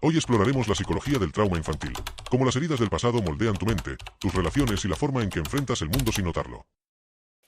Hoy exploraremos la psicología del trauma infantil, cómo las heridas del pasado moldean tu mente, tus relaciones y la forma en que enfrentas el mundo sin notarlo.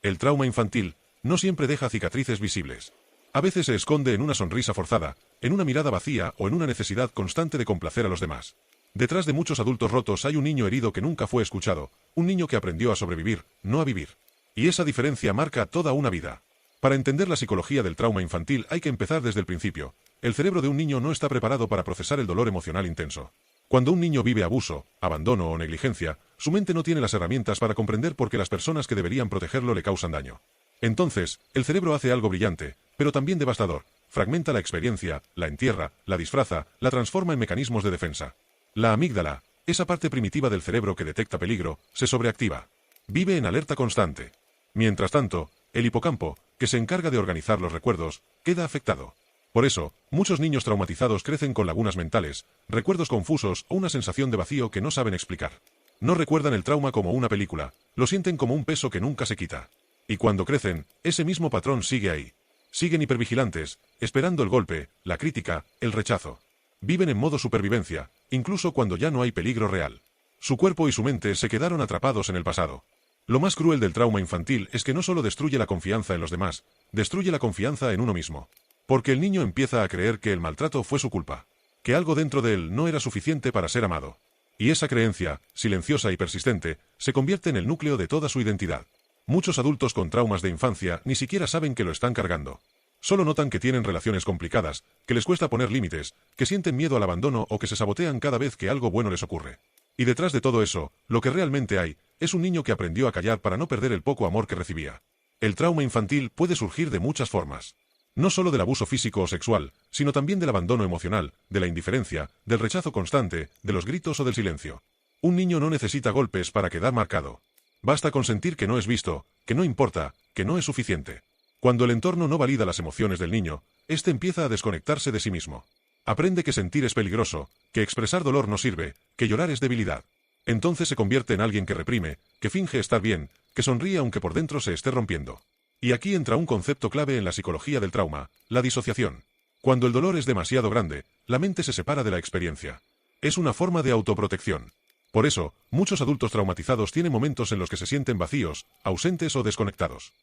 El trauma infantil no siempre deja cicatrices visibles. A veces se esconde en una sonrisa forzada, en una mirada vacía o en una necesidad constante de complacer a los demás. Detrás de muchos adultos rotos hay un niño herido que nunca fue escuchado, un niño que aprendió a sobrevivir, no a vivir. Y esa diferencia marca toda una vida. Para entender la psicología del trauma infantil hay que empezar desde el principio. El cerebro de un niño no está preparado para procesar el dolor emocional intenso. Cuando un niño vive abuso, abandono o negligencia, su mente no tiene las herramientas para comprender por qué las personas que deberían protegerlo le causan daño. Entonces, el cerebro hace algo brillante, pero también devastador. Fragmenta la experiencia, la entierra, la disfraza, la transforma en mecanismos de defensa. La amígdala, esa parte primitiva del cerebro que detecta peligro, se sobreactiva. Vive en alerta constante. Mientras tanto, el hipocampo, que se encarga de organizar los recuerdos, queda afectado. Por eso, muchos niños traumatizados crecen con lagunas mentales, recuerdos confusos o una sensación de vacío que no saben explicar. No recuerdan el trauma como una película, lo sienten como un peso que nunca se quita. Y cuando crecen, ese mismo patrón sigue ahí. Siguen hipervigilantes, esperando el golpe, la crítica, el rechazo. Viven en modo supervivencia, incluso cuando ya no hay peligro real. Su cuerpo y su mente se quedaron atrapados en el pasado. Lo más cruel del trauma infantil es que no solo destruye la confianza en los demás, destruye la confianza en uno mismo. Porque el niño empieza a creer que el maltrato fue su culpa, que algo dentro de él no era suficiente para ser amado. Y esa creencia, silenciosa y persistente, se convierte en el núcleo de toda su identidad. Muchos adultos con traumas de infancia ni siquiera saben que lo están cargando. Solo notan que tienen relaciones complicadas, que les cuesta poner límites, que sienten miedo al abandono o que se sabotean cada vez que algo bueno les ocurre. Y detrás de todo eso, lo que realmente hay, es un niño que aprendió a callar para no perder el poco amor que recibía. El trauma infantil puede surgir de muchas formas. No solo del abuso físico o sexual, sino también del abandono emocional, de la indiferencia, del rechazo constante, de los gritos o del silencio. Un niño no necesita golpes para quedar marcado. Basta con sentir que no es visto, que no importa, que no es suficiente. Cuando el entorno no valida las emociones del niño, éste empieza a desconectarse de sí mismo. Aprende que sentir es peligroso, que expresar dolor no sirve, que llorar es debilidad. Entonces se convierte en alguien que reprime, que finge estar bien, que sonríe aunque por dentro se esté rompiendo. Y aquí entra un concepto clave en la psicología del trauma, la disociación. Cuando el dolor es demasiado grande, la mente se separa de la experiencia. Es una forma de autoprotección. Por eso, muchos adultos traumatizados tienen momentos en los que se sienten vacíos, ausentes o desconectados.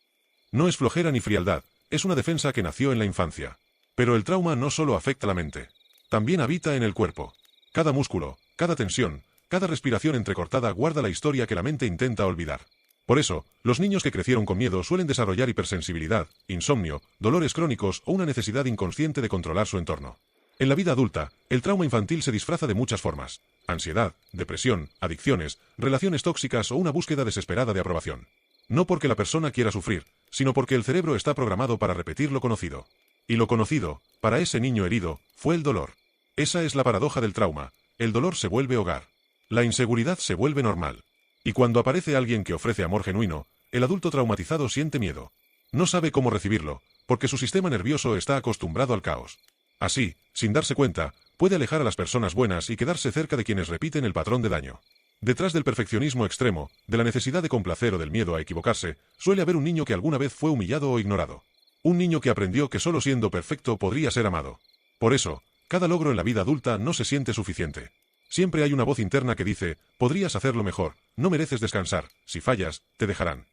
No es flojera ni frialdad, es una defensa que nació en la infancia. Pero el trauma no solo afecta la mente. También habita en el cuerpo. Cada músculo, cada tensión, cada respiración entrecortada guarda la historia que la mente intenta olvidar. Por eso, los niños que crecieron con miedo suelen desarrollar hipersensibilidad, insomnio, dolores crónicos o una necesidad inconsciente de controlar su entorno. En la vida adulta, el trauma infantil se disfraza de muchas formas: ansiedad, depresión, adicciones, relaciones tóxicas o una búsqueda desesperada de aprobación. No porque la persona quiera sufrir, sino porque el cerebro está programado para repetir lo conocido. Y lo conocido, para ese niño herido, fue el dolor. Esa es la paradoja del trauma: el dolor se vuelve hogar. La inseguridad se vuelve normal. Y cuando aparece alguien que ofrece amor genuino, el adulto traumatizado siente miedo. No sabe cómo recibirlo, porque su sistema nervioso está acostumbrado al caos. Así, sin darse cuenta, puede alejar a las personas buenas y quedarse cerca de quienes repiten el patrón de daño. Detrás del perfeccionismo extremo, de la necesidad de complacer o del miedo a equivocarse, suele haber un niño que alguna vez fue humillado o ignorado. Un niño que aprendió que solo siendo perfecto podría ser amado. Por eso, cada logro en la vida adulta no se siente suficiente. Siempre hay una voz interna que dice: podrías hacerlo mejor, no mereces descansar, si fallas, te dejarán.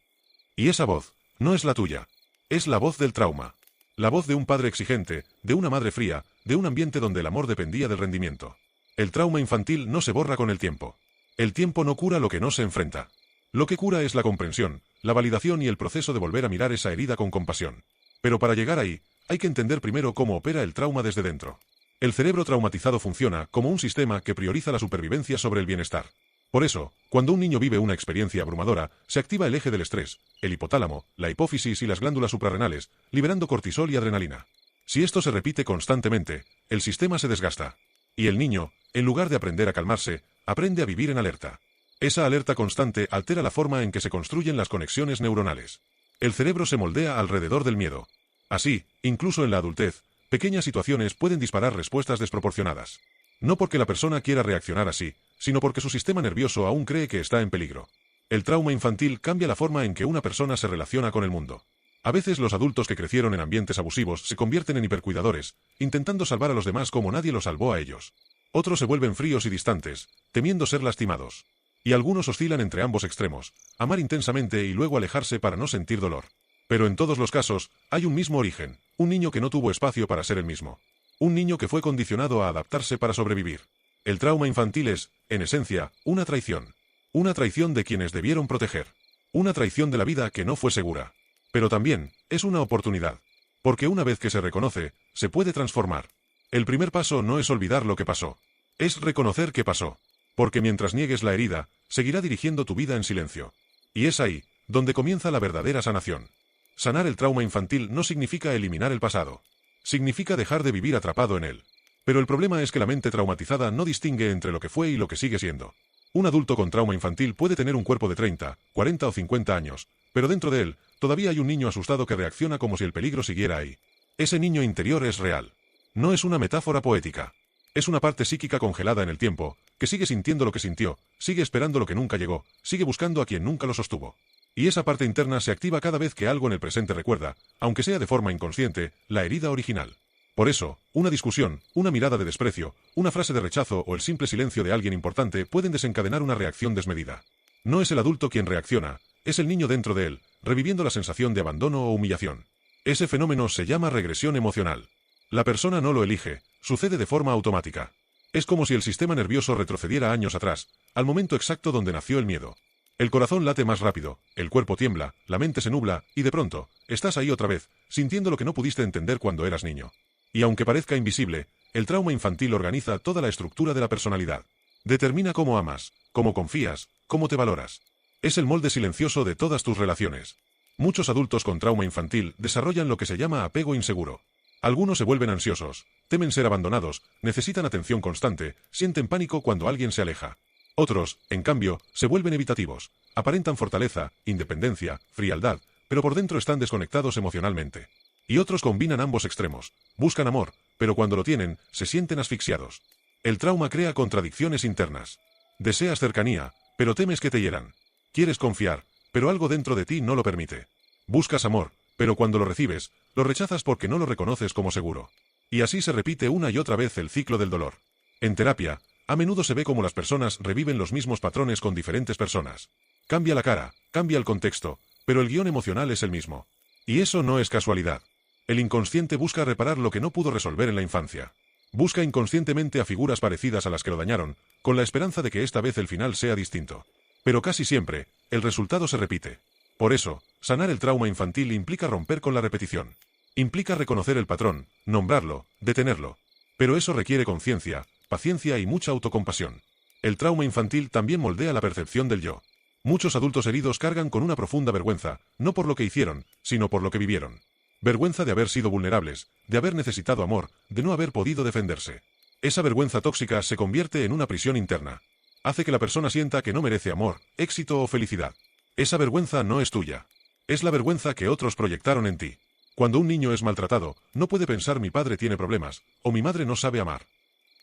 Y esa voz, no es la tuya. Es la voz del trauma. La voz de un padre exigente, de una madre fría, de un ambiente donde el amor dependía del rendimiento. El trauma infantil no se borra con el tiempo. El tiempo no cura lo que no se enfrenta. Lo que cura es la comprensión, la validación y el proceso de volver a mirar esa herida con compasión. Pero para llegar ahí, hay que entender primero cómo opera el trauma desde dentro. El cerebro traumatizado funciona como un sistema que prioriza la supervivencia sobre el bienestar. Por eso, cuando un niño vive una experiencia abrumadora, se activa el eje del estrés, el hipotálamo, la hipófisis y las glándulas suprarrenales, liberando cortisol y adrenalina. Si esto se repite constantemente, el sistema se desgasta. Y el niño, en lugar de aprender a calmarse, aprende a vivir en alerta. Esa alerta constante altera la forma en que se construyen las conexiones neuronales. El cerebro se moldea alrededor del miedo. Así, incluso en la adultez, pequeñas situaciones pueden disparar respuestas desproporcionadas. No porque la persona quiera reaccionar así, sino porque su sistema nervioso aún cree que está en peligro. El trauma infantil cambia la forma en que una persona se relaciona con el mundo. A veces los adultos que crecieron en ambientes abusivos se convierten en hipercuidadores, intentando salvar a los demás como nadie los salvó a ellos. Otros se vuelven fríos y distantes, temiendo ser lastimados. Y algunos oscilan entre ambos extremos, amar intensamente y luego alejarse para no sentir dolor. Pero en todos los casos, hay un mismo origen, un niño que no tuvo espacio para ser el mismo. Un niño que fue condicionado a adaptarse para sobrevivir. El trauma infantil es, en esencia, una traición. Una traición de quienes debieron proteger. Una traición de la vida que no fue segura. Pero también, es una oportunidad. Porque una vez que se reconoce, se puede transformar. El primer paso no es olvidar lo que pasó. Es reconocer que pasó. Porque mientras niegues la herida, seguirá dirigiendo tu vida en silencio. Y es ahí, donde comienza la verdadera sanación. Sanar el trauma infantil no significa eliminar el pasado. Significa dejar de vivir atrapado en él. Pero el problema es que la mente traumatizada no distingue entre lo que fue y lo que sigue siendo. Un adulto con trauma infantil puede tener un cuerpo de 30, 40 o 50 años, pero dentro de él, todavía hay un niño asustado que reacciona como si el peligro siguiera ahí. Ese niño interior es real. No es una metáfora poética. Es una parte psíquica congelada en el tiempo, que sigue sintiendo lo que sintió, sigue esperando lo que nunca llegó, sigue buscando a quien nunca lo sostuvo. Y esa parte interna se activa cada vez que algo en el presente recuerda, aunque sea de forma inconsciente, la herida original. Por eso, una discusión, una mirada de desprecio, una frase de rechazo o el simple silencio de alguien importante pueden desencadenar una reacción desmedida. No es el adulto quien reacciona, es el niño dentro de él, reviviendo la sensación de abandono o humillación. Ese fenómeno se llama regresión emocional. La persona no lo elige, sucede de forma automática. Es como si el sistema nervioso retrocediera años atrás, al momento exacto donde nació el miedo. El corazón late más rápido, el cuerpo tiembla, la mente se nubla, y de pronto, estás ahí otra vez, sintiendo lo que no pudiste entender cuando eras niño. Y aunque parezca invisible, el trauma infantil organiza toda la estructura de la personalidad. Determina cómo amas, cómo confías, cómo te valoras. Es el molde silencioso de todas tus relaciones. Muchos adultos con trauma infantil desarrollan lo que se llama apego inseguro. Algunos se vuelven ansiosos, temen ser abandonados, necesitan atención constante, sienten pánico cuando alguien se aleja. Otros, en cambio, se vuelven evitativos, aparentan fortaleza, independencia, frialdad, pero por dentro están desconectados emocionalmente. Y otros combinan ambos extremos, buscan amor, pero cuando lo tienen, se sienten asfixiados. El trauma crea contradicciones internas. Deseas cercanía, pero temes que te hieran. Quieres confiar, pero algo dentro de ti no lo permite. Buscas amor, pero cuando lo recibes, lo rechazas porque no lo reconoces como seguro. Y así se repite una y otra vez el ciclo del dolor. En terapia, a menudo se ve cómo las personas reviven los mismos patrones con diferentes personas. Cambia la cara, cambia el contexto, pero el guión emocional es el mismo. Y eso no es casualidad. El inconsciente busca reparar lo que no pudo resolver en la infancia. Busca inconscientemente a figuras parecidas a las que lo dañaron, con la esperanza de que esta vez el final sea distinto. Pero casi siempre, el resultado se repite. Por eso, sanar el trauma infantil implica romper con la repetición. Implica reconocer el patrón, nombrarlo, detenerlo. Pero eso requiere conciencia, paciencia y mucha autocompasión. El trauma infantil también moldea la percepción del yo. Muchos adultos heridos cargan con una profunda vergüenza, no por lo que hicieron, sino por lo que vivieron. Vergüenza de haber sido vulnerables, de haber necesitado amor, de no haber podido defenderse. Esa vergüenza tóxica se convierte en una prisión interna. Hace que la persona sienta que no merece amor, éxito o felicidad. Esa vergüenza no es tuya. Es la vergüenza que otros proyectaron en ti. Cuando un niño es maltratado, no puede pensar mi padre tiene problemas, o mi madre no sabe amar.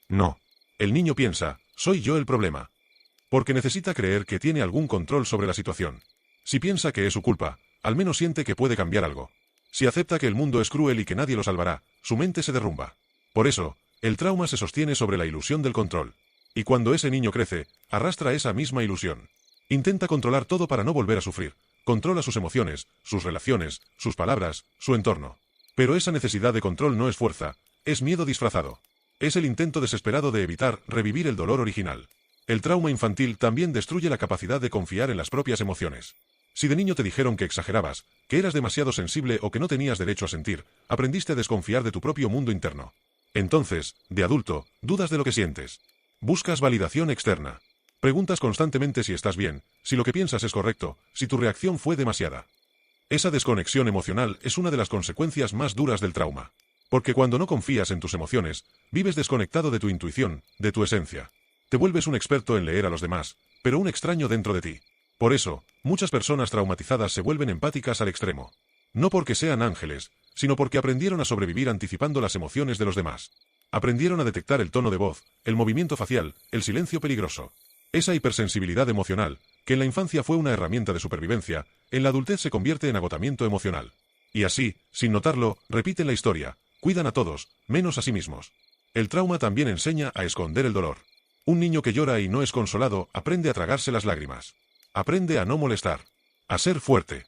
No. El niño piensa, soy yo el problema. Porque necesita creer que tiene algún control sobre la situación. Si piensa que es su culpa, al menos siente que puede cambiar algo. Si acepta que el mundo es cruel y que nadie lo salvará, su mente se derrumba. Por eso, el trauma se sostiene sobre la ilusión del control. Y cuando ese niño crece, arrastra esa misma ilusión. Intenta controlar todo para no volver a sufrir. Controla sus emociones, sus relaciones, sus palabras, su entorno. Pero esa necesidad de control no es fuerza, es miedo disfrazado. Es el intento desesperado de evitar revivir el dolor original. El trauma infantil también destruye la capacidad de confiar en las propias emociones. Si de niño te dijeron que exagerabas, que eras demasiado sensible o que no tenías derecho a sentir, aprendiste a desconfiar de tu propio mundo interno. Entonces, de adulto, dudas de lo que sientes. Buscas validación externa. Preguntas constantemente si estás bien, si lo que piensas es correcto, si tu reacción fue demasiada. Esa desconexión emocional es una de las consecuencias más duras del trauma. Porque cuando no confías en tus emociones, vives desconectado de tu intuición, de tu esencia. Te vuelves un experto en leer a los demás, pero un extraño dentro de ti. Por eso, muchas personas traumatizadas se vuelven empáticas al extremo. No porque sean ángeles, sino porque aprendieron a sobrevivir anticipando las emociones de los demás. Aprendieron a detectar el tono de voz, el movimiento facial, el silencio peligroso. Esa hipersensibilidad emocional, que en la infancia fue una herramienta de supervivencia, en la adultez se convierte en agotamiento emocional. Y así, sin notarlo, repiten la historia, cuidan a todos, menos a sí mismos. El trauma también enseña a esconder el dolor. Un niño que llora y no es consolado aprende a tragarse las lágrimas. Aprende a no molestar. A ser fuerte.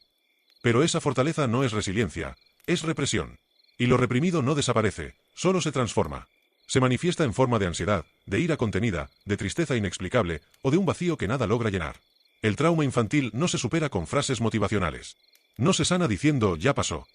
Pero esa fortaleza no es resiliencia, es represión. Y lo reprimido no desaparece, solo se transforma. Se manifiesta en forma de ansiedad, de ira contenida, de tristeza inexplicable o de un vacío que nada logra llenar. El trauma infantil no se supera con frases motivacionales. No se sana diciendo ya pasó.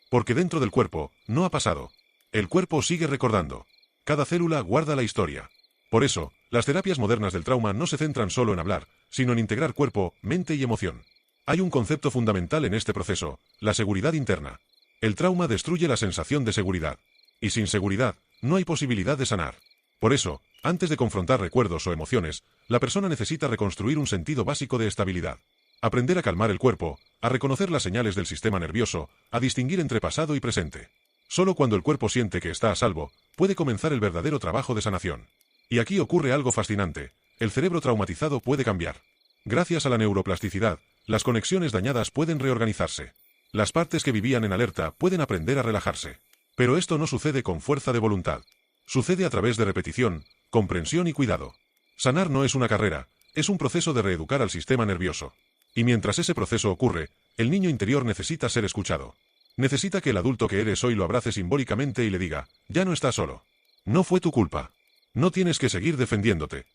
Porque dentro del cuerpo no ha pasado. El cuerpo sigue recordando. Cada célula guarda la historia. Por eso, las terapias modernas del trauma no se centran solo en hablar, sino en integrar cuerpo, mente y emoción. Hay un concepto fundamental en este proceso, la seguridad interna. El trauma destruye la sensación de seguridad. Y sin seguridad, no hay posibilidad de sanar. Por eso, antes de confrontar recuerdos o emociones, la persona necesita reconstruir un sentido básico de estabilidad. Aprender a calmar el cuerpo, a reconocer las señales del sistema nervioso, a distinguir entre pasado y presente. Solo cuando el cuerpo siente que está a salvo, puede comenzar el verdadero trabajo de sanación. Y aquí ocurre algo fascinante, el cerebro traumatizado puede cambiar. Gracias a la neuroplasticidad, las conexiones dañadas pueden reorganizarse. Las partes que vivían en alerta pueden aprender a relajarse. Pero esto no sucede con fuerza de voluntad. Sucede a través de repetición, comprensión y cuidado. Sanar no es una carrera, es un proceso de reeducar al sistema nervioso. Y mientras ese proceso ocurre, el niño interior necesita ser escuchado. Necesita que el adulto que eres hoy lo abrace simbólicamente y le diga, ya no estás solo. No fue tu culpa. No tienes que seguir defendiéndote.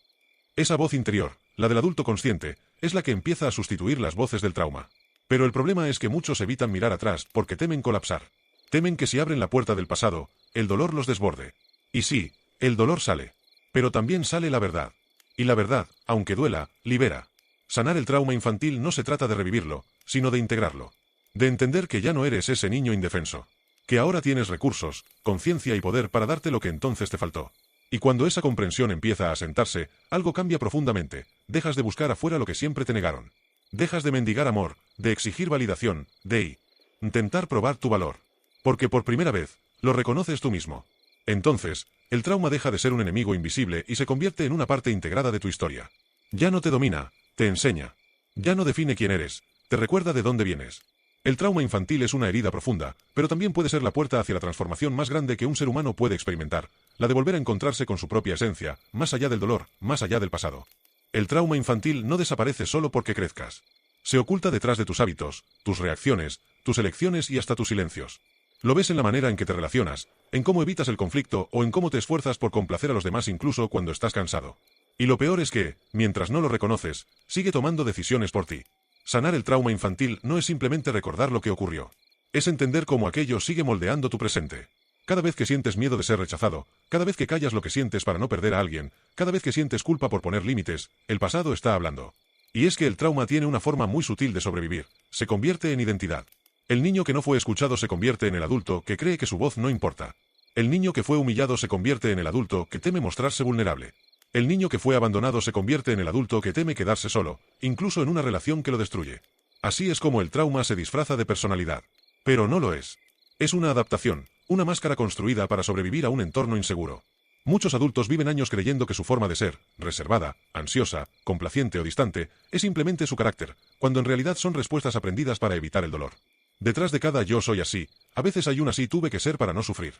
Esa voz interior, la del adulto consciente, es la que empieza a sustituir las voces del trauma. Pero el problema es que muchos evitan mirar atrás porque temen colapsar. Temen que si abren la puerta del pasado, el dolor los desborde. Y sí, el dolor sale. Pero también sale la verdad. Y la verdad, aunque duela, libera. Sanar el trauma infantil no se trata de revivirlo, sino de integrarlo. De entender que ya no eres ese niño indefenso. Que ahora tienes recursos, conciencia y poder para darte lo que entonces te faltó. Y cuando esa comprensión empieza a asentarse, algo cambia profundamente. Dejas de buscar afuera lo que siempre te negaron. Dejas de mendigar amor, de exigir validación, de intentar probar tu valor. Porque por primera vez, lo reconoces tú mismo. Entonces, el trauma deja de ser un enemigo invisible y se convierte en una parte integrada de tu historia. Ya no te domina, te enseña. Ya no define quién eres, te recuerda de dónde vienes. El trauma infantil es una herida profunda, pero también puede ser la puerta hacia la transformación más grande que un ser humano puede experimentar, la de volver a encontrarse con su propia esencia, más allá del dolor, más allá del pasado. El trauma infantil no desaparece solo porque crezcas. Se oculta detrás de tus hábitos, tus reacciones, tus elecciones y hasta tus silencios. Lo ves en la manera en que te relacionas, en cómo evitas el conflicto o en cómo te esfuerzas por complacer a los demás incluso cuando estás cansado. Y lo peor es que, mientras no lo reconoces, sigue tomando decisiones por ti. Sanar el trauma infantil no es simplemente recordar lo que ocurrió. Es entender cómo aquello sigue moldeando tu presente. Cada vez que sientes miedo de ser rechazado, cada vez que callas lo que sientes para no perder a alguien, cada vez que sientes culpa por poner límites, el pasado está hablando. Y es que el trauma tiene una forma muy sutil de sobrevivir, se convierte en identidad. El niño que no fue escuchado se convierte en el adulto que cree que su voz no importa. El niño que fue humillado se convierte en el adulto que teme mostrarse vulnerable. El niño que fue abandonado se convierte en el adulto que teme quedarse solo, incluso en una relación que lo destruye. Así es como el trauma se disfraza de personalidad. Pero no lo es. Es una adaptación, una máscara construida para sobrevivir a un entorno inseguro. Muchos adultos viven años creyendo que su forma de ser, reservada, ansiosa, complaciente o distante, es simplemente su carácter, cuando en realidad son respuestas aprendidas para evitar el dolor. Detrás de cada yo soy así, a veces hay un así tuve que ser para no sufrir.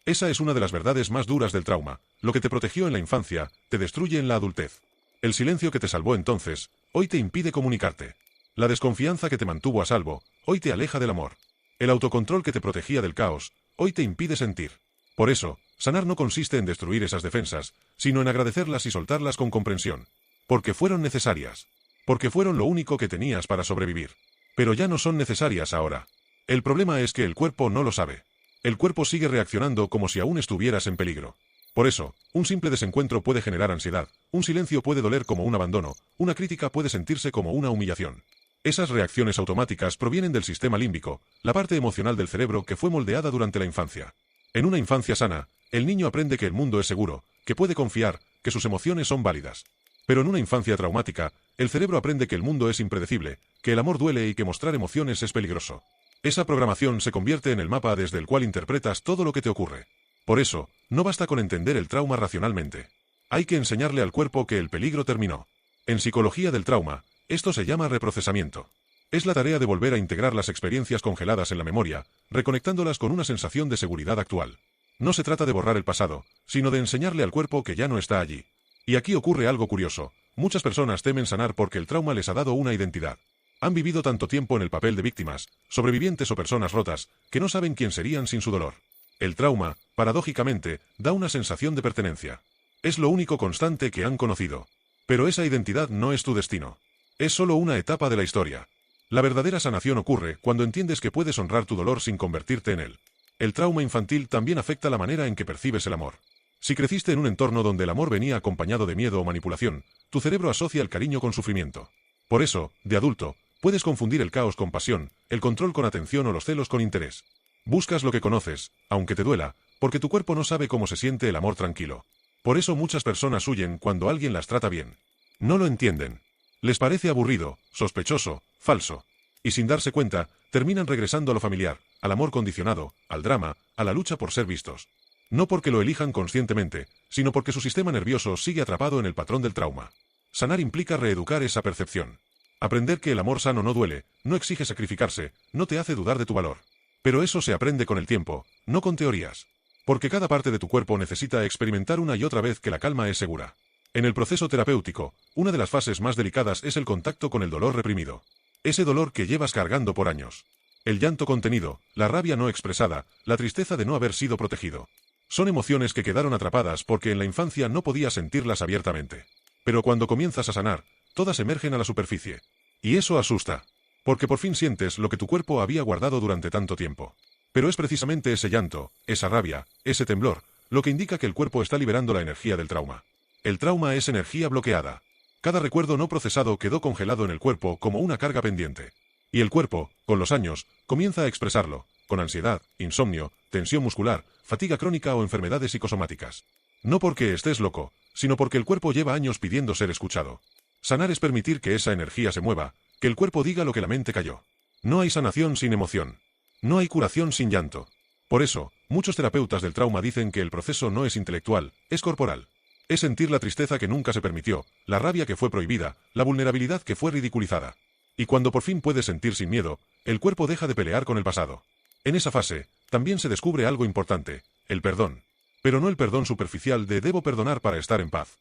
Esa es una de las verdades más duras del trauma. Lo que te protegió en la infancia, te destruye en la adultez. El silencio que te salvó entonces, hoy te impide comunicarte. La desconfianza que te mantuvo a salvo, hoy te aleja del amor. El autocontrol que te protegía del caos, hoy te impide sentir. Por eso, sanar no consiste en destruir esas defensas, sino en agradecerlas y soltarlas con comprensión. Porque fueron necesarias. Porque fueron lo único que tenías para sobrevivir. Pero ya no son necesarias ahora. El problema es que el cuerpo no lo sabe. El cuerpo sigue reaccionando como si aún estuvieras en peligro. Por eso, un simple desencuentro puede generar ansiedad, un silencio puede doler como un abandono, una crítica puede sentirse como una humillación. Esas reacciones automáticas provienen del sistema límbico, la parte emocional del cerebro que fue moldeada durante la infancia. En una infancia sana, el niño aprende que el mundo es seguro, que puede confiar, que sus emociones son válidas. Pero en una infancia traumática, el cerebro aprende que el mundo es impredecible, que el amor duele y que mostrar emociones es peligroso. Esa programación se convierte en el mapa desde el cual interpretas todo lo que te ocurre. Por eso, no basta con entender el trauma racionalmente. Hay que enseñarle al cuerpo que el peligro terminó. En psicología del trauma, esto se llama reprocesamiento. Es la tarea de volver a integrar las experiencias congeladas en la memoria, reconectándolas con una sensación de seguridad actual. No se trata de borrar el pasado, sino de enseñarle al cuerpo que ya no está allí. Y aquí ocurre algo curioso. Muchas personas temen sanar porque el trauma les ha dado una identidad. Han vivido tanto tiempo en el papel de víctimas, sobrevivientes o personas rotas, que no saben quién serían sin su dolor. El trauma, paradójicamente, da una sensación de pertenencia. Es lo único constante que han conocido. Pero esa identidad no es tu destino. Es solo una etapa de la historia. La verdadera sanación ocurre cuando entiendes que puedes honrar tu dolor sin convertirte en él. El trauma infantil también afecta la manera en que percibes el amor. Si creciste en un entorno donde el amor venía acompañado de miedo o manipulación, tu cerebro asocia el cariño con sufrimiento. Por eso, de adulto, puedes confundir el caos con pasión, el control con atención o los celos con interés. Buscas lo que conoces, aunque te duela, porque tu cuerpo no sabe cómo se siente el amor tranquilo. Por eso muchas personas huyen cuando alguien las trata bien. No lo entienden. Les parece aburrido, sospechoso, falso. Y sin darse cuenta, terminan regresando a lo familiar, al amor condicionado, al drama, a la lucha por ser vistos. No porque lo elijan conscientemente, sino porque su sistema nervioso sigue atrapado en el patrón del trauma. Sanar implica reeducar esa percepción. Aprender que el amor sano no duele, no exige sacrificarse, no te hace dudar de tu valor. Pero eso se aprende con el tiempo, no con teorías. Porque cada parte de tu cuerpo necesita experimentar una y otra vez que la calma es segura. En el proceso terapéutico, una de las fases más delicadas es el contacto con el dolor reprimido. Ese dolor que llevas cargando por años. El llanto contenido, la rabia no expresada, la tristeza de no haber sido protegido. Son emociones que quedaron atrapadas porque en la infancia no podías sentirlas abiertamente. Pero cuando comienzas a sanar, todas emergen a la superficie. Y eso asusta. Porque por fin sientes lo que tu cuerpo había guardado durante tanto tiempo. Pero es precisamente ese llanto, esa rabia, ese temblor, lo que indica que el cuerpo está liberando la energía del trauma. El trauma es energía bloqueada. Cada recuerdo no procesado quedó congelado en el cuerpo como una carga pendiente. Y el cuerpo, con los años, comienza a expresarlo, con ansiedad, insomnio, tensión muscular, fatiga crónica o enfermedades psicosomáticas. No porque estés loco, sino porque el cuerpo lleva años pidiendo ser escuchado. Sanar es permitir que esa energía se mueva, que el cuerpo diga lo que la mente calló. No hay sanación sin emoción. No hay curación sin llanto. Por eso, muchos terapeutas del trauma dicen que el proceso no es intelectual, es corporal. Es sentir la tristeza que nunca se permitió, la rabia que fue prohibida, la vulnerabilidad que fue ridiculizada. Y cuando por fin puedes sentir sin miedo, el cuerpo deja de pelear con el pasado. En esa fase, también se descubre algo importante, el perdón. Pero no el perdón superficial de debo perdonar para estar en paz.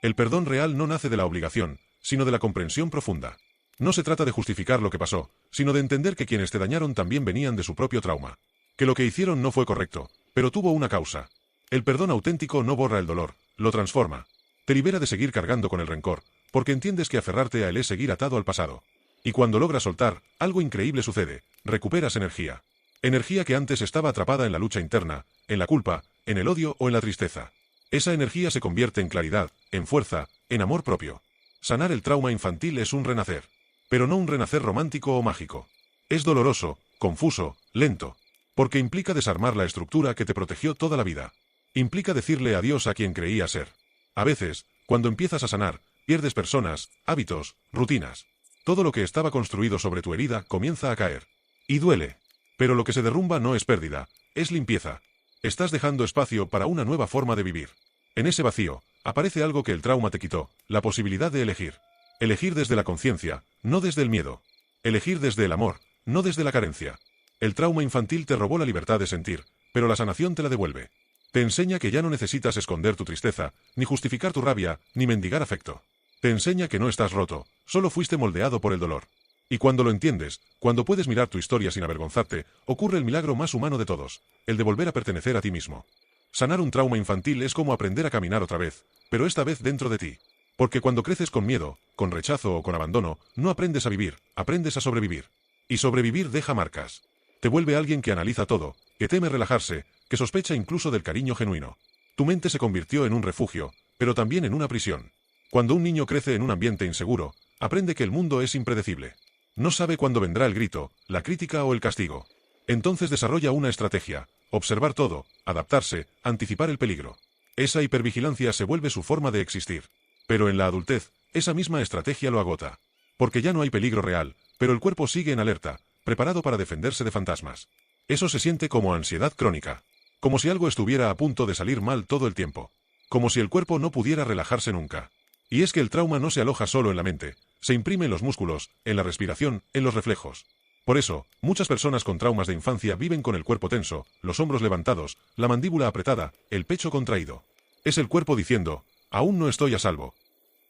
El perdón real no nace de la obligación, sino de la comprensión profunda. No se trata de justificar lo que pasó, sino de entender que quienes te dañaron también venían de su propio trauma. Que lo que hicieron no fue correcto, pero tuvo una causa. El perdón auténtico no borra el dolor, lo transforma. Te libera de seguir cargando con el rencor, porque entiendes que aferrarte a él es seguir atado al pasado. Y cuando logras soltar, algo increíble sucede, recuperas energía. Energía que antes estaba atrapada en la lucha interna, en la culpa, en el odio o en la tristeza. Esa energía se convierte en claridad, en fuerza, en amor propio. Sanar el trauma infantil es un renacer. Pero no un renacer romántico o mágico. Es doloroso, confuso, lento. Porque implica desarmar la estructura que te protegió toda la vida. Implica decirle adiós a quien creía ser. A veces, cuando empiezas a sanar, pierdes personas, hábitos, rutinas. Todo lo que estaba construido sobre tu herida comienza a caer. Y duele. Pero lo que se derrumba no es pérdida, es limpieza. Estás dejando espacio para una nueva forma de vivir. En ese vacío, aparece algo que el trauma te quitó, la posibilidad de elegir. Elegir desde la conciencia, no desde el miedo. Elegir desde el amor, no desde la carencia. El trauma infantil te robó la libertad de sentir, pero la sanación te la devuelve. Te enseña que ya no necesitas esconder tu tristeza, ni justificar tu rabia, ni mendigar afecto. Te enseña que no estás roto, solo fuiste moldeado por el dolor. Y cuando lo entiendes, cuando puedes mirar tu historia sin avergonzarte, ocurre el milagro más humano de todos, el de volver a pertenecer a ti mismo. Sanar un trauma infantil es como aprender a caminar otra vez, pero esta vez dentro de ti. Porque cuando creces con miedo, con rechazo o con abandono, no aprendes a vivir, aprendes a sobrevivir. Y sobrevivir deja marcas. Te vuelve alguien que analiza todo, que teme relajarse, que sospecha incluso del cariño genuino. Tu mente se convirtió en un refugio, pero también en una prisión. Cuando un niño crece en un ambiente inseguro, aprende que el mundo es impredecible. No sabe cuándo vendrá el grito, la crítica o el castigo. Entonces desarrolla una estrategia, observar todo, adaptarse, anticipar el peligro. Esa hipervigilancia se vuelve su forma de existir. Pero en la adultez, esa misma estrategia lo agota. Porque ya no hay peligro real, pero el cuerpo sigue en alerta, preparado para defenderse de fantasmas. Eso se siente como ansiedad crónica. Como si algo estuviera a punto de salir mal todo el tiempo. Como si el cuerpo no pudiera relajarse nunca. Y es que el trauma no se aloja solo en la mente, se imprime en los músculos, en la respiración, en los reflejos. Por eso, muchas personas con traumas de infancia viven con el cuerpo tenso, los hombros levantados, la mandíbula apretada, el pecho contraído. Es el cuerpo diciendo, aún no estoy a salvo.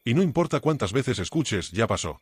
Y no importa cuántas veces escuches, ya pasó.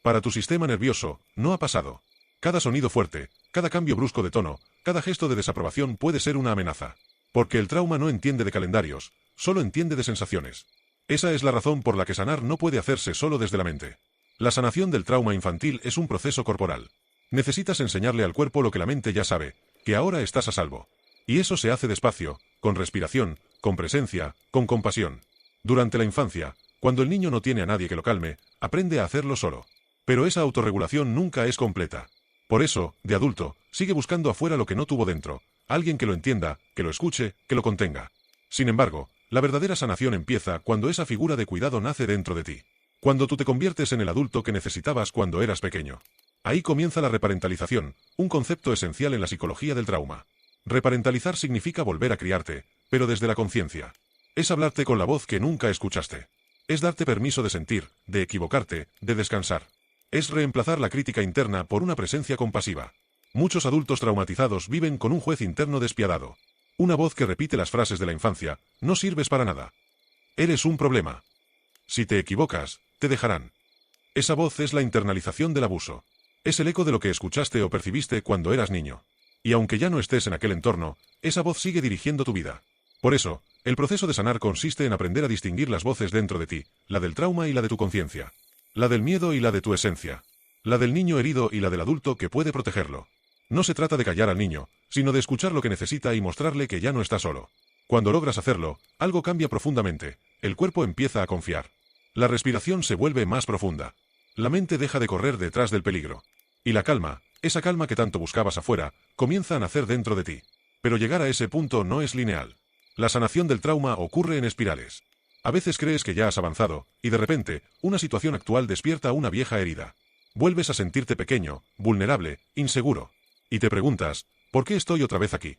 Para tu sistema nervioso, no ha pasado. Cada sonido fuerte, cada cambio brusco de tono, cada gesto de desaprobación puede ser una amenaza. Porque el trauma no entiende de calendarios, solo entiende de sensaciones. Esa es la razón por la que sanar no puede hacerse solo desde la mente. La sanación del trauma infantil es un proceso corporal. Necesitas enseñarle al cuerpo lo que la mente ya sabe, que ahora estás a salvo. Y eso se hace despacio, con respiración, con presencia, con compasión. Durante la infancia, cuando el niño no tiene a nadie que lo calme, aprende a hacerlo solo. Pero esa autorregulación nunca es completa. Por eso, de adulto, sigue buscando afuera lo que no tuvo dentro, alguien que lo entienda, que lo escuche, que lo contenga. Sin embargo, la verdadera sanación empieza cuando esa figura de cuidado nace dentro de ti. Cuando tú te conviertes en el adulto que necesitabas cuando eras pequeño. Ahí comienza la reparentalización, un concepto esencial en la psicología del trauma. Reparentalizar significa volver a criarte, pero desde la conciencia. Es hablarte con la voz que nunca escuchaste. Es darte permiso de sentir, de equivocarte, de descansar. Es reemplazar la crítica interna por una presencia compasiva. Muchos adultos traumatizados viven con un juez interno despiadado. Una voz que repite las frases de la infancia, no sirves para nada. Eres un problema. Si te equivocas, te dejarán. Esa voz es la internalización del abuso. Es el eco de lo que escuchaste o percibiste cuando eras niño. Y aunque ya no estés en aquel entorno, esa voz sigue dirigiendo tu vida. Por eso, el proceso de sanar consiste en aprender a distinguir las voces dentro de ti, la del trauma y la de tu conciencia. La del miedo y la de tu esencia. La del niño herido y la del adulto que puede protegerlo. No se trata de callar al niño, sino de escuchar lo que necesita y mostrarle que ya no está solo. Cuando logras hacerlo, algo cambia profundamente, el cuerpo empieza a confiar. La respiración se vuelve más profunda. La mente deja de correr detrás del peligro. Y la calma, esa calma que tanto buscabas afuera, comienza a nacer dentro de ti. Pero llegar a ese punto no es lineal. La sanación del trauma ocurre en espirales. A veces crees que ya has avanzado, y de repente, una situación actual despierta una vieja herida. Vuelves a sentirte pequeño, vulnerable, inseguro. Y te preguntas, ¿por qué estoy otra vez aquí?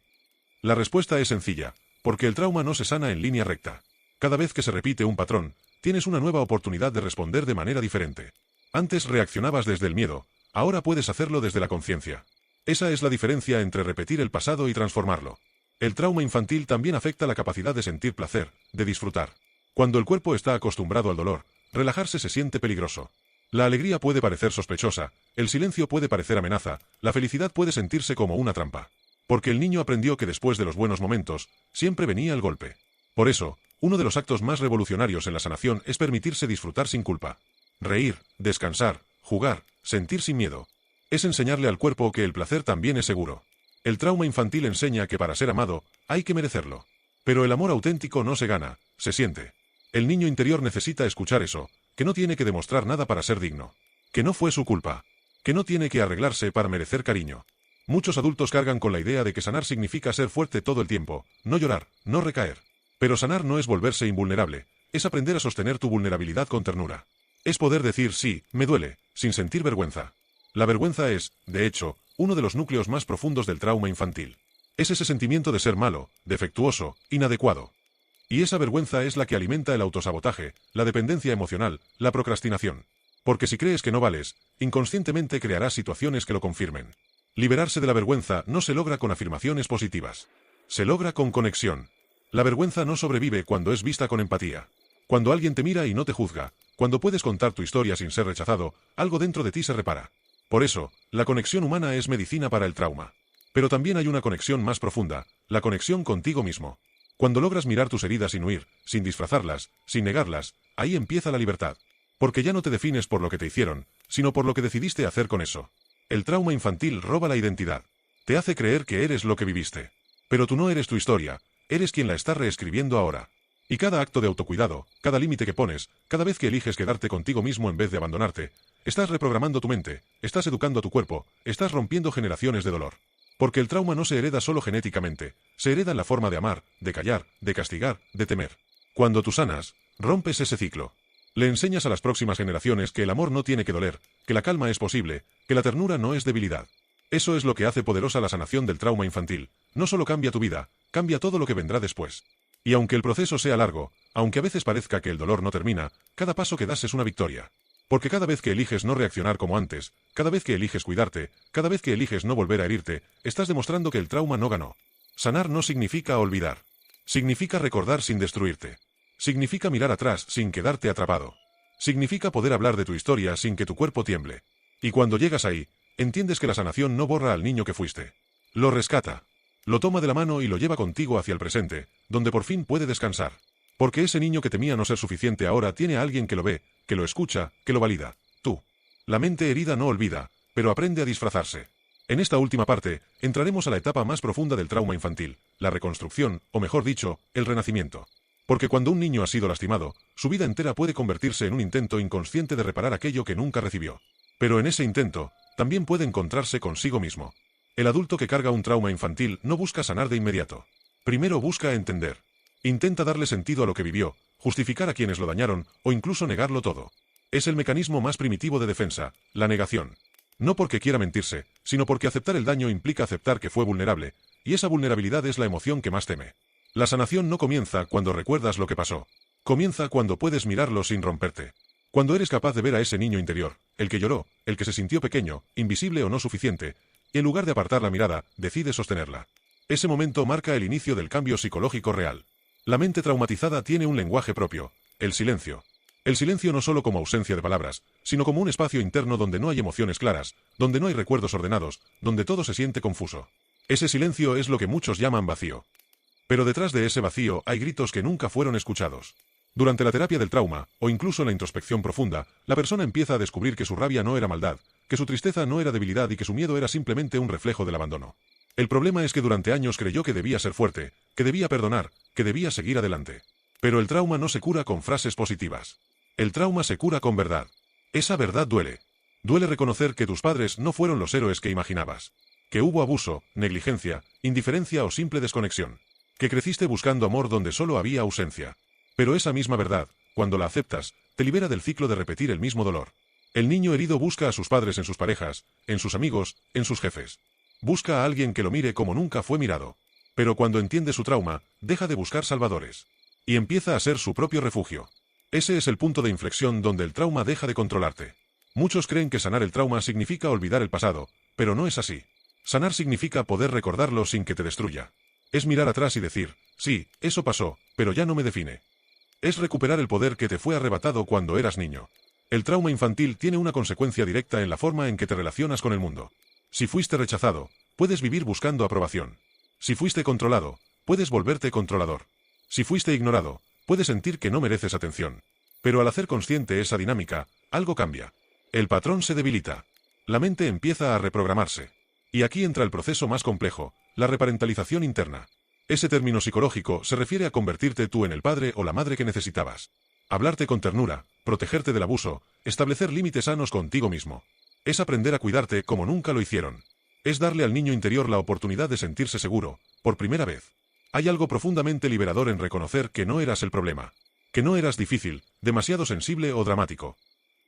La respuesta es sencilla, porque el trauma no se sana en línea recta. Cada vez que se repite un patrón, tienes una nueva oportunidad de responder de manera diferente. Antes reaccionabas desde el miedo, ahora puedes hacerlo desde la conciencia. Esa es la diferencia entre repetir el pasado y transformarlo. El trauma infantil también afecta la capacidad de sentir placer, de disfrutar. Cuando el cuerpo está acostumbrado al dolor, relajarse se siente peligroso. La alegría puede parecer sospechosa, el silencio puede parecer amenaza, la felicidad puede sentirse como una trampa. Porque el niño aprendió que después de los buenos momentos, siempre venía el golpe. Por eso, uno de los actos más revolucionarios en la sanación es permitirse disfrutar sin culpa. Reír, descansar, jugar, sentir sin miedo. Es enseñarle al cuerpo que el placer también es seguro. El trauma infantil enseña que para ser amado, hay que merecerlo. Pero el amor auténtico no se gana, se siente. El niño interior necesita escuchar eso, que no tiene que demostrar nada para ser digno. Que no fue su culpa. Que no tiene que arreglarse para merecer cariño. Muchos adultos cargan con la idea de que sanar significa ser fuerte todo el tiempo, no llorar, no recaer. Pero sanar no es volverse invulnerable, es aprender a sostener tu vulnerabilidad con ternura. Es poder decir sí, me duele, sin sentir vergüenza. La vergüenza es, de hecho, uno de los núcleos más profundos del trauma infantil. Es ese sentimiento de ser malo, defectuoso, inadecuado. Y esa vergüenza es la que alimenta el autosabotaje, la dependencia emocional, la procrastinación. Porque si crees que no vales, inconscientemente crearás situaciones que lo confirmen. Liberarse de la vergüenza no se logra con afirmaciones positivas. Se logra con conexión. La vergüenza no sobrevive cuando es vista con empatía. Cuando alguien te mira y no te juzga, cuando puedes contar tu historia sin ser rechazado, algo dentro de ti se repara. Por eso, la conexión humana es medicina para el trauma. Pero también hay una conexión más profunda, la conexión contigo mismo. Cuando logras mirar tus heridas sin huir, sin disfrazarlas, sin negarlas, ahí empieza la libertad. Porque ya no te defines por lo que te hicieron, sino por lo que decidiste hacer con eso. El trauma infantil roba la identidad. Te hace creer que eres lo que viviste. Pero tú no eres tu historia, eres quien la está reescribiendo ahora. Y cada acto de autocuidado, cada límite que pones, cada vez que eliges quedarte contigo mismo en vez de abandonarte, estás reprogramando tu mente, estás educando a tu cuerpo, estás rompiendo generaciones de dolor. Porque el trauma no se hereda solo genéticamente, se hereda en la forma de amar, de callar, de castigar, de temer. Cuando tú sanas, rompes ese ciclo. Le enseñas a las próximas generaciones que el amor no tiene que doler, que la calma es posible, que la ternura no es debilidad. Eso es lo que hace poderosa la sanación del trauma infantil. No solo cambia tu vida, cambia todo lo que vendrá después. Y aunque el proceso sea largo, aunque a veces parezca que el dolor no termina, cada paso que das es una victoria. Porque cada vez que eliges no reaccionar como antes, cada vez que eliges cuidarte, cada vez que eliges no volver a herirte, estás demostrando que el trauma no ganó. Sanar no significa olvidar. Significa recordar sin destruirte. Significa mirar atrás sin quedarte atrapado. Significa poder hablar de tu historia sin que tu cuerpo tiemble. Y cuando llegas ahí, entiendes que la sanación no borra al niño que fuiste. Lo rescata. Lo toma de la mano y lo lleva contigo hacia el presente, donde por fin puede descansar. Porque ese niño que temía no ser suficiente ahora tiene a alguien que lo ve, que lo escucha, que lo valida. Tú. La mente herida no olvida, pero aprende a disfrazarse. En esta última parte, entraremos a la etapa más profunda del trauma infantil, la reconstrucción, o mejor dicho, el renacimiento. Porque cuando un niño ha sido lastimado, su vida entera puede convertirse en un intento inconsciente de reparar aquello que nunca recibió. Pero en ese intento, también puede encontrarse consigo mismo. El adulto que carga un trauma infantil no busca sanar de inmediato. Primero busca entender. Intenta darle sentido a lo que vivió, justificar a quienes lo dañaron, o incluso negarlo todo. Es el mecanismo más primitivo de defensa, la negación. No porque quiera mentirse, sino porque aceptar el daño implica aceptar que fue vulnerable, y esa vulnerabilidad es la emoción que más teme. La sanación no comienza cuando recuerdas lo que pasó. Comienza cuando puedes mirarlo sin romperte. Cuando eres capaz de ver a ese niño interior, el que lloró, el que se sintió pequeño, invisible o no suficiente, y en lugar de apartar la mirada, decide sostenerla. Ese momento marca el inicio del cambio psicológico real. La mente traumatizada tiene un lenguaje propio, el silencio. El silencio no solo como ausencia de palabras, sino como un espacio interno donde no hay emociones claras, donde no hay recuerdos ordenados, donde todo se siente confuso. Ese silencio es lo que muchos llaman vacío. Pero detrás de ese vacío hay gritos que nunca fueron escuchados. Durante la terapia del trauma, o incluso en la introspección profunda, la persona empieza a descubrir que su rabia no era maldad, que su tristeza no era debilidad y que su miedo era simplemente un reflejo del abandono. El problema es que durante años creyó que debía ser fuerte, que debía perdonar, que debía seguir adelante. Pero el trauma no se cura con frases positivas. El trauma se cura con verdad. Esa verdad duele. Duele reconocer que tus padres no fueron los héroes que imaginabas. Que hubo abuso, negligencia, indiferencia o simple desconexión. Que creciste buscando amor donde solo había ausencia. Pero esa misma verdad, cuando la aceptas, te libera del ciclo de repetir el mismo dolor. El niño herido busca a sus padres en sus parejas, en sus amigos, en sus jefes. Busca a alguien que lo mire como nunca fue mirado. Pero cuando entiende su trauma, deja de buscar salvadores. Y empieza a ser su propio refugio. Ese es el punto de inflexión donde el trauma deja de controlarte. Muchos creen que sanar el trauma significa olvidar el pasado, pero no es así. Sanar significa poder recordarlo sin que te destruya. Es mirar atrás y decir, sí, eso pasó, pero ya no me define. Es recuperar el poder que te fue arrebatado cuando eras niño. El trauma infantil tiene una consecuencia directa en la forma en que te relacionas con el mundo. Si fuiste rechazado, puedes vivir buscando aprobación. Si fuiste controlado, puedes volverte controlador. Si fuiste ignorado, puedes sentir que no mereces atención. Pero al hacer consciente esa dinámica, algo cambia. El patrón se debilita. La mente empieza a reprogramarse. Y aquí entra el proceso más complejo, la reparentalización interna. Ese término psicológico se refiere a convertirte tú en el padre o la madre que necesitabas. Hablarte con ternura, protegerte del abuso, establecer límites sanos contigo mismo. Es aprender a cuidarte como nunca lo hicieron. Es darle al niño interior la oportunidad de sentirse seguro, por primera vez. Hay algo profundamente liberador en reconocer que no eras el problema. Que no eras difícil, demasiado sensible o dramático.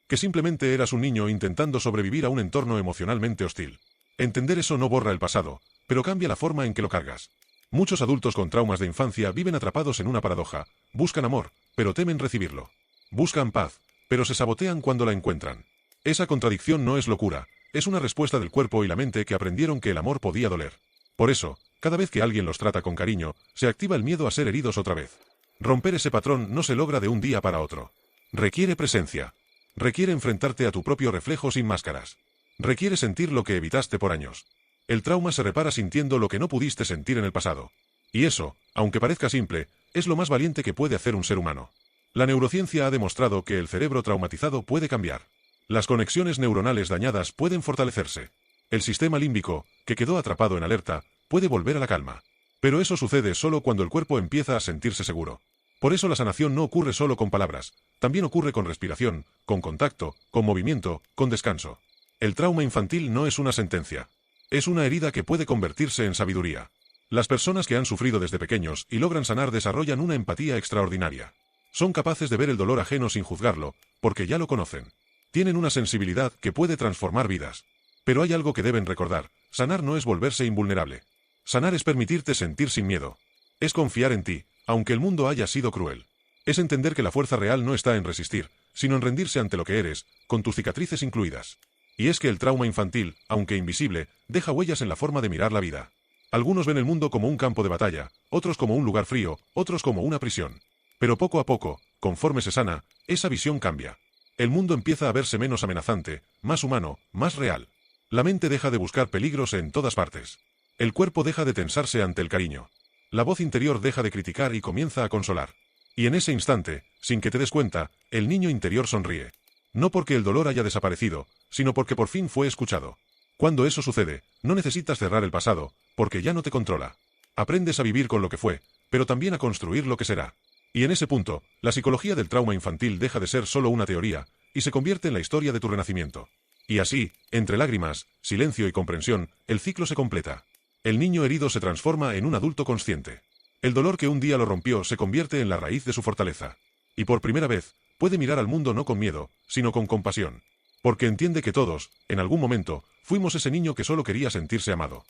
Que simplemente eras un niño intentando sobrevivir a un entorno emocionalmente hostil. Entender eso no borra el pasado, pero cambia la forma en que lo cargas. Muchos adultos con traumas de infancia viven atrapados en una paradoja. Buscan amor, pero temen recibirlo. Buscan paz, pero se sabotean cuando la encuentran. Esa contradicción no es locura, es una respuesta del cuerpo y la mente que aprendieron que el amor podía doler. Por eso, cada vez que alguien los trata con cariño, se activa el miedo a ser heridos otra vez. Romper ese patrón no se logra de un día para otro. Requiere presencia. Requiere enfrentarte a tu propio reflejo sin máscaras. Requiere sentir lo que evitaste por años. El trauma se repara sintiendo lo que no pudiste sentir en el pasado. Y eso, aunque parezca simple, es lo más valiente que puede hacer un ser humano. La neurociencia ha demostrado que el cerebro traumatizado puede cambiar. Las conexiones neuronales dañadas pueden fortalecerse. El sistema límbico, que quedó atrapado en alerta, puede volver a la calma. Pero eso sucede solo cuando el cuerpo empieza a sentirse seguro. Por eso la sanación no ocurre solo con palabras, también ocurre con respiración, con contacto, con movimiento, con descanso. El trauma infantil no es una sentencia. Es una herida que puede convertirse en sabiduría. Las personas que han sufrido desde pequeños y logran sanar desarrollan una empatía extraordinaria. Son capaces de ver el dolor ajeno sin juzgarlo, porque ya lo conocen. Tienen una sensibilidad que puede transformar vidas. Pero hay algo que deben recordar, sanar no es volverse invulnerable. Sanar es permitirte sentir sin miedo. Es confiar en ti, aunque el mundo haya sido cruel. Es entender que la fuerza real no está en resistir, sino en rendirse ante lo que eres, con tus cicatrices incluidas. Y es que el trauma infantil, aunque invisible, deja huellas en la forma de mirar la vida. Algunos ven el mundo como un campo de batalla, otros como un lugar frío, otros como una prisión. Pero poco a poco, conforme se sana, esa visión cambia. El mundo empieza a verse menos amenazante, más humano, más real. La mente deja de buscar peligros en todas partes. El cuerpo deja de tensarse ante el cariño. La voz interior deja de criticar y comienza a consolar. Y en ese instante, sin que te des cuenta, el niño interior sonríe. No porque el dolor haya desaparecido, sino porque por fin fue escuchado. Cuando eso sucede, no necesitas cerrar el pasado, porque ya no te controla. Aprendes a vivir con lo que fue, pero también a construir lo que será. Y en ese punto, la psicología del trauma infantil deja de ser solo una teoría, y se convierte en la historia de tu renacimiento. Y así, entre lágrimas, silencio y comprensión, el ciclo se completa. El niño herido se transforma en un adulto consciente. El dolor que un día lo rompió se convierte en la raíz de su fortaleza. Y por primera vez, puede mirar al mundo no con miedo, sino con compasión. Porque entiende que todos, en algún momento, fuimos ese niño que solo quería sentirse amado.